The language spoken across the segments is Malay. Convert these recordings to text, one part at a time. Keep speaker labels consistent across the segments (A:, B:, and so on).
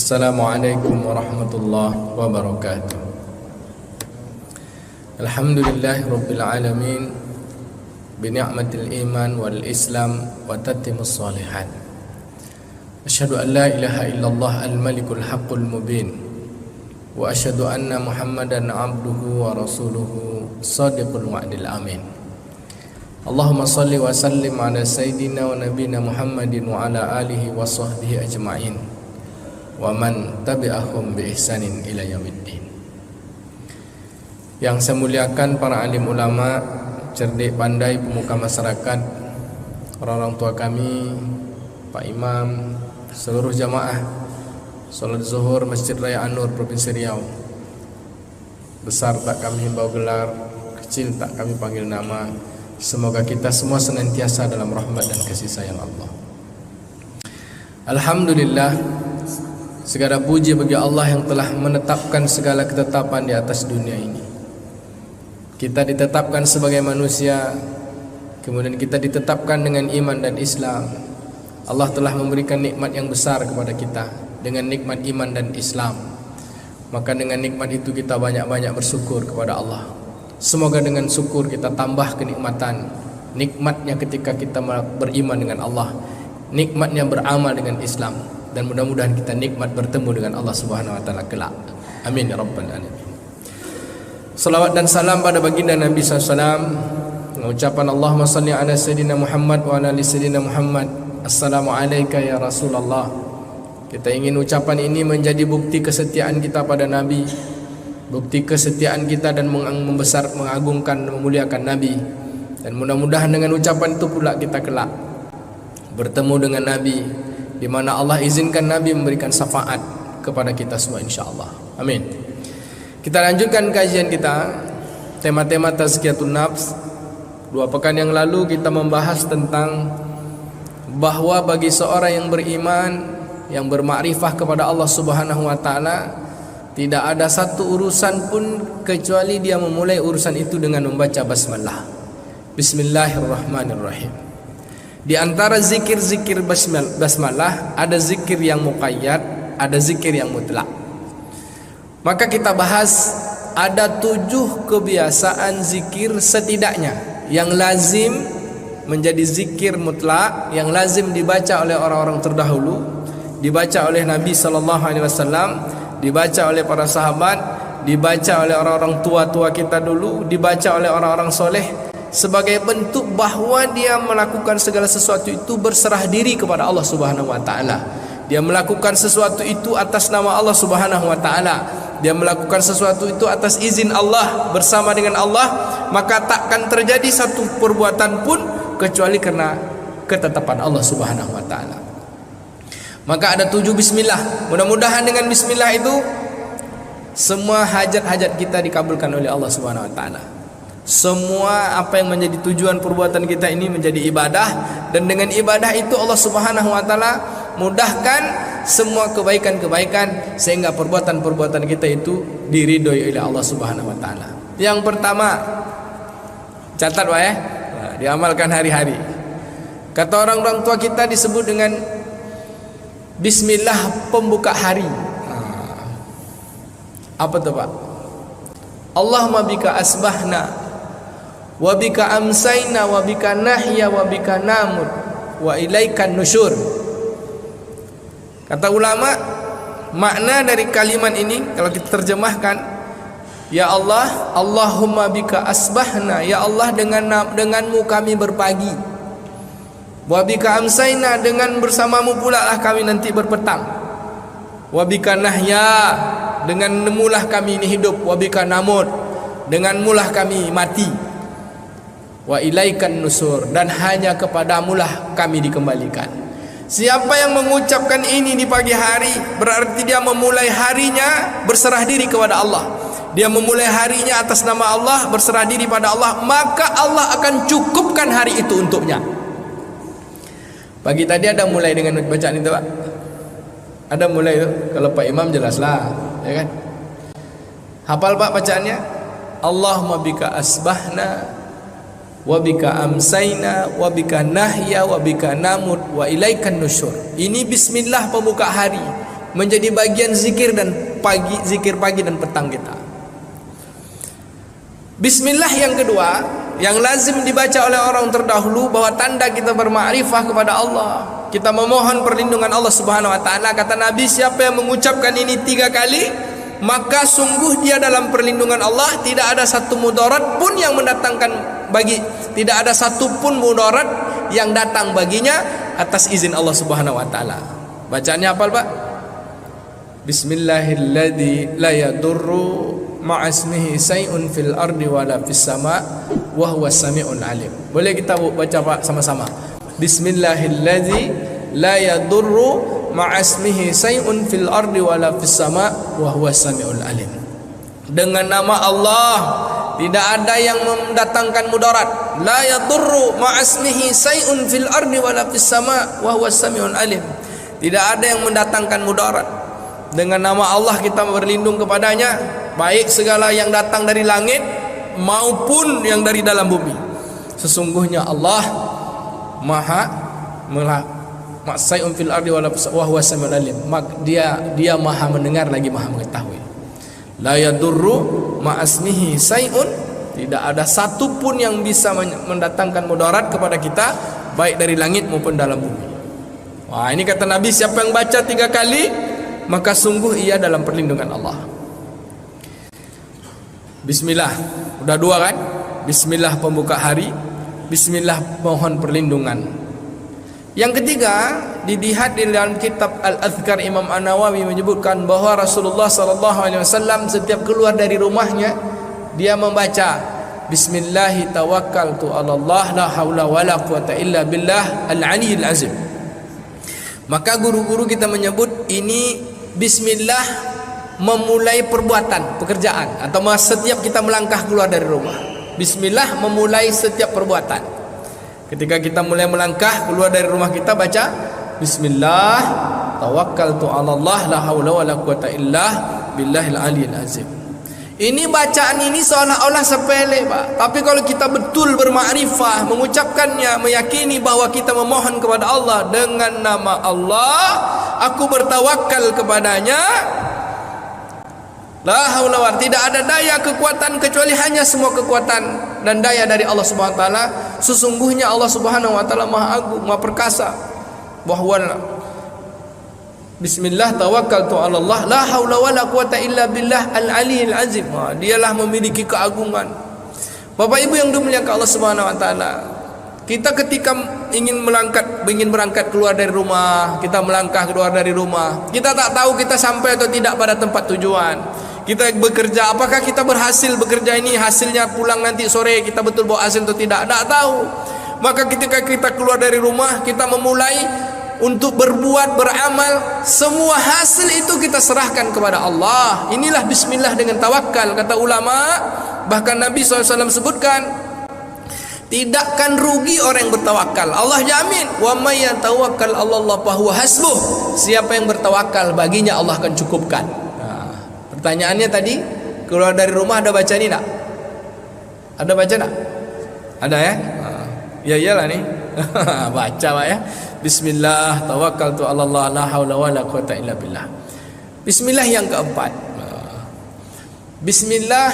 A: Assalamualaikum warahmatullahi wabarakatuh. Alhamdulillahi rabbil alamin, bini'matil iman wal islam wa tatimmus shalihat. Asyhadu an la ilaha illallah al-malikul haqqul mubin, wa asyhadu anna muhammadan abduhu wa rasuluhu sadiqul wa'dil amin. Allahumma salli wa sallim ala sayyidina wa nabina Muhammadin wa ala alihi wa sahbihi ajma'in wa man tabi'ahum bi ihsanin ila yaumiddin. Yang saya muliakan para alim ulama, cerdik pandai, pemuka masyarakat, orang-orang tua kami, Pak Imam, seluruh jamaah salat zuhur Masjid Raya An-Nur Provinsi Riau. Besar tak kami himbau gelar, kecil tak kami panggil nama. Semoga kita semua senantiasa dalam rahmat dan kasih sayang Allah. Alhamdulillah, segala puji bagi Allah yang telah menetapkan segala ketetapan di atas dunia ini. Kita ditetapkan sebagai manusia, kemudian kita ditetapkan dengan iman dan Islam. Allah telah memberikan nikmat yang besar kepada kita dengan nikmat iman dan Islam. Maka dengan nikmat itu kita banyak-banyak bersyukur kepada Allah. Semoga dengan syukur kita tambah kenikmatan. Nikmatnya ketika kita beriman dengan Allah, nikmatnya beramal dengan Islam, dan mudah-mudahan kita nikmat bertemu dengan Allah Subhanahu wa taala kelak. Amin ya rabbal alamin. Salawat dan salam pada baginda Nabi SAW, mengucapkan Allahumma salli ala sayyidina Muhammad wa ala ali sayyidina Muhammad. Assalamualaikum ya Rasulullah. Kita ingin ucapan ini menjadi bukti kesetiaan kita pada Nabi, bukti kesetiaan kita dan membesar, mengagungkan, memuliakan Nabi. Dan mudah-mudahan dengan ucapan itu pula kita kelak bertemu dengan Nabi, di mana Allah izinkan Nabi memberikan syafaat kepada kita semua insyaallah. Amin. Kita lanjutkan kajian kita, tema-tema tazkiyatun nafs. 2 pekan yang lalu kita membahas tentang bahwa bagi seorang yang beriman, yang bermakrifah kepada Allah Subhanahu wa taala, tidak ada satu urusan pun kecuali dia memulai urusan itu dengan membaca basmalah. Bismillahirrahmanirrahim. Di antara zikir-zikir basmalah ada zikir yang muqayyad, ada zikir yang mutlak. Maka kita bahas ada 7 kebiasaan zikir setidaknya yang lazim menjadi zikir mutlak, yang lazim dibaca oleh orang-orang terdahulu, dibaca oleh Nabi SAW, dibaca oleh para sahabat, dibaca oleh orang-orang tua-tua kita dulu, dibaca oleh orang-orang soleh, sebagai bentuk bahwa dia melakukan segala sesuatu itu berserah diri kepada Allah Subhanahu wa taala. Dia melakukan sesuatu itu atas nama Allah Subhanahu wa taala. Dia melakukan sesuatu itu atas izin Allah, bersama dengan Allah, maka takkan terjadi satu perbuatan pun kecuali karena ketetapan Allah Subhanahu wa taala. Maka ada 7 bismillah. Mudah-mudahan dengan bismillah itu semua hajat-hajat kita dikabulkan oleh Allah Subhanahu wa taala. Semua apa yang menjadi tujuan perbuatan kita ini menjadi ibadah, dan dengan ibadah itu Allah Subhanahu wa taala mudahkan semua kebaikan-kebaikan sehingga perbuatan-perbuatan kita itu diridhoi oleh Allah Subhanahu wa taala. Yang pertama, catat wae, diamalkan hari-hari. Kata orang-orang tua kita disebut dengan bismillah pembuka hari. Apa tuh Pak? Allahumma bika asbahna wa bika amsayna wa bika nahya wa bika namut wa ilaikan nusyur. Kata ulama, makna dari kalimat ini kalau kita terjemahkan, ya Allah, Allahumma bika asbahna, ya Allah denganmu kami berpagi. Wa bika amsayna, dengan bersamamu pula lah kami nanti berpetang. Wa bika nahya, denganmulah kami ini hidup. Wa bika namut, denganmulah kami mati. Wa ilaikan nusur, dan hanya kepadamulah kami dikembalikan. Siapa yang mengucapkan ini di pagi hari, berarti dia memulai harinya berserah diri kepada Allah. Dia memulai harinya atas nama Allah, berserah diri pada Allah, maka Allah akan cukupkan hari itu untuknya. Pagi tadi ada mulai dengan bacaan itu Pak? Ada mulai itu? Kalau Pak Imam jelaslah, ya kan? Hafal Pak bacaannya? Allahumma bika asbahna wa bika amsayna wa bika nahya wa bika namut wa ilaikan nusyur. Ini bismillah pembuka hari. menjadi bagian zikir pagi dan petang kita. Bismillah yang kedua yang lazim dibaca oleh orang terdahulu, bahwa tanda kita bermakrifah kepada Allah, kita memohon perlindungan Allah Subhanahu wa taala. Kata Nabi, siapa yang mengucapkan ini 3 kali, maka sungguh dia dalam perlindungan Allah. Tidak ada satu mudarat pun yang tidak ada satu pun mudarat yang datang baginya atas izin Allah Subhanahu wa taala. Bacaannya apa, Pak? Bismillahilladzi la yadurru ma'asmihi say'un fil ardi wala fis sama' wa huwas sami'ul alim. Boleh kita baca Pak sama-sama? Bismillahilladzi la yadurru ma'asmihi say'un fil ardi wala fis sama' wa huwas sami'ul alim. Dengan nama Allah tidak ada yang mendatangkan mudarat. La yadurru ma'asmihi say'un fil ardi wala fis sama' wa huwas sami'ul alim. Tidak ada yang mendatangkan mudarat. Dengan nama Allah kita berlindung kepadanya, baik segala yang datang dari langit maupun yang dari dalam bumi. Sesungguhnya Allah Maha Sayun fil ardi wa huwa samiul alim. Dia Maha mendengar lagi Maha mengetahui. La yadurru ma'asmihi sayun, tidak ada satu pun yang bisa mendatangkan mudarat kepada kita baik dari langit maupun dalam bumi. Wah, ini kata Nabi, siapa yang baca 3 kali maka sungguh ia dalam perlindungan Allah. Bismillah, udah 2 kan? Bismillah pembuka hari, bismillah mohon perlindungan. Yang ketiga, dilihat di dalam kitab Al-Adhkar, Imam An-Nawawi menyebutkan bahwa Rasulullah SAW setiap keluar dari rumahnya dia membaca Bismillahi tawakkaltu 'alallah la haula wala quwata illa billah al-'aliyyil 'azim. Maka guru-guru kita menyebut ini Bismillah memulai perbuatan, pekerjaan, atau setiap kita melangkah keluar dari rumah. Bismillah memulai setiap perbuatan. Ketika kita mulai melangkah keluar dari rumah kita baca Bismillah tawakkaltu 'alallah la haula wala quwata illa billahil 'aliyyil 'azim. Ini bacaan ini seolah-olah sepele, Pak. Tapi kalau kita betul bermakrifah, mengucapkannya, meyakini bahwa kita memohon kepada Allah dengan nama Allah, aku bertawakal kepadanya. La haula wa, tidak ada daya kekuatan kecuali hanya semua kekuatan dan daya dari Allah Subhanahu wa taala. Sesungguhnya Allah Subhanahu wa taala Maha Agung, Maha Perkasa. Bahwa Bismillah tawakkaltu 'ala Allah la haula wala quwata illa billah al-'aliyyil 'azim. Dialah memiliki keagungan. Bapak Ibu yang dimuliakan Allah Subhanahu wa taala, kita ketika ingin berangkat keluar dari rumah, kita melangkah keluar dari rumah, kita tak tahu kita sampai atau tidak pada tempat tujuan. Kita bekerja, apakah kita berhasil bekerja ini, hasilnya pulang nanti sore kita betul bawa hasil atau tidak, tak tahu. Maka ketika kita keluar dari rumah, kita memulai untuk berbuat, beramal, semua hasil itu kita serahkan kepada Allah. Inilah bismillah dengan tawakal, kata ulama. Bahkan Nabi SAW sebutkan, tidakkan rugi orang yang bertawakal. Allah jamin, wa may yatawakkal 'alallah fahuwa hasbuh. Siapa yang bertawakal, baginya Allah akan cukupkan. Nah, pertanyaannya tadi, keluar dari rumah ada baca ini tak? Ada baca tak? Ada ya? Ya iyalah nih. Baca Pak ya. Bismillah tawakkaltu 'ala Allah la haula wala quwata illa billah. Bismillah yang keempat. Bismillah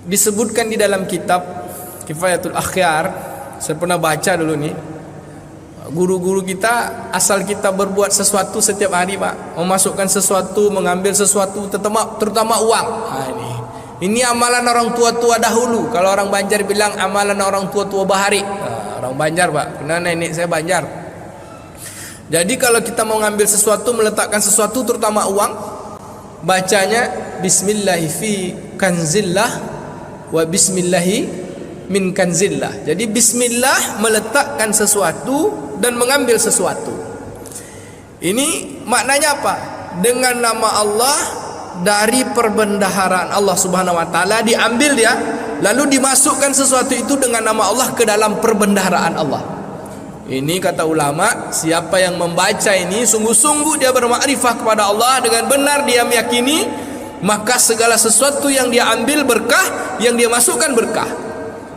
A: disebutkan di dalam kitab Kifayatul Akhyar. Saya pernah baca dulu nih. Guru-guru kita, asal kita berbuat sesuatu setiap hari Pak, memasukkan sesuatu, mengambil sesuatu, terutama uang. Nah, ini amalan orang tua-tua dahulu. Kalau orang Banjar bilang amalan orang tua-tua bahari. Orang Banjar Pak, karena nenek saya Banjar. Jadi kalau kita mau ngambil sesuatu, meletakkan sesuatu, terutama uang, bacanya Bismillahi fi kanzillah wa Bismillahi min kanzillah. Jadi Bismillah meletakkan sesuatu dan mengambil sesuatu. Ini maknanya apa? Dengan nama Allah, dari perbendaharaan Allah Subhanahu wa taala diambil dia, lalu dimasukkan sesuatu itu dengan nama Allah ke dalam perbendaharaan Allah. Ini kata ulama, siapa yang membaca ini sungguh-sungguh dia bermakrifah kepada Allah, dengan benar dia meyakini, maka segala sesuatu yang dia ambil berkah, yang dia masukkan berkah.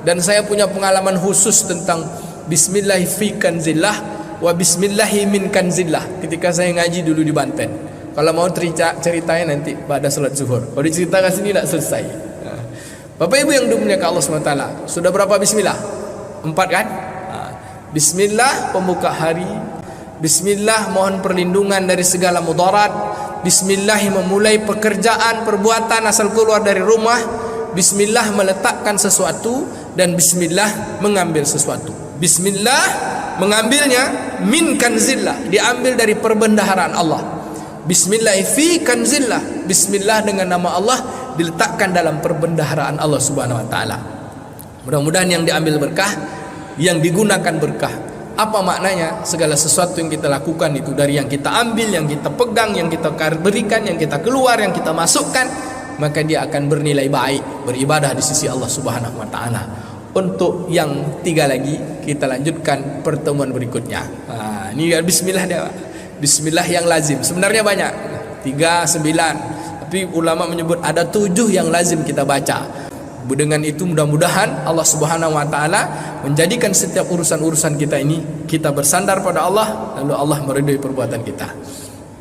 A: Dan saya punya pengalaman khusus tentang Bismillah fi kanzillah. wa bismillahi min kanzillah. Ketika saya ngaji dulu di Banten. Kalau mau ceritanya nanti pada salat zuhur. Kalau diceritakan sini tidak selesai. Bapak Ibu yang dimuliakan Allah SWT, sudah berapa bismillah? 4 kan? Bismillah pembuka hari. Bismillah mohon perlindungan dari segala mudarat. Bismillah memulai pekerjaan, perbuatan asal keluar dari rumah. Bismillah meletakkan sesuatu. Dan bismillah mengambil sesuatu. Bismillah mengambilnya min kanzillah, diambil dari perbendaharaan Allah. Bismillah fi kanzillah, bismillah dengan nama Allah diletakkan dalam perbendaharaan Allah Subhanahu wa taala. Mudah-mudahan yang diambil berkah, yang digunakan berkah. Apa maknanya? Segala sesuatu yang kita lakukan itu dari yang kita ambil, yang kita pegang, yang kita berikan, yang kita keluar, yang kita masukkan, maka dia akan bernilai baik, beribadah di sisi Allah Subhanahu wa taala. Untuk yang 3 lagi kita lanjutkan pertemuan berikutnya. Ini bismillah dia. Bismillah yang lazim. Sebenarnya banyak. 3, 9. Tapi ulama menyebut ada 7 yang lazim kita baca. Dengan itu mudah-mudahan Allah Subhanahu wa taala menjadikan setiap urusan-urusan kita ini kita bersandar pada Allah, lalu Allah meridai perbuatan kita.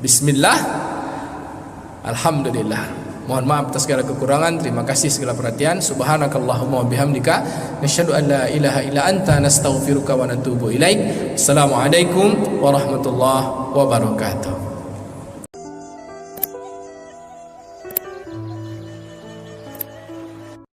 A: Bismillah. Alhamdulillah. Mohon maaf atas segala kekurangan. Terima kasih segala perhatian. Subhanakallahumma wa bihamdika nasyhadu an la ilaha illa anta nastaghfiruka wa natubu ilaik. Assalamualaikum warahmatullahi wabarakatuh.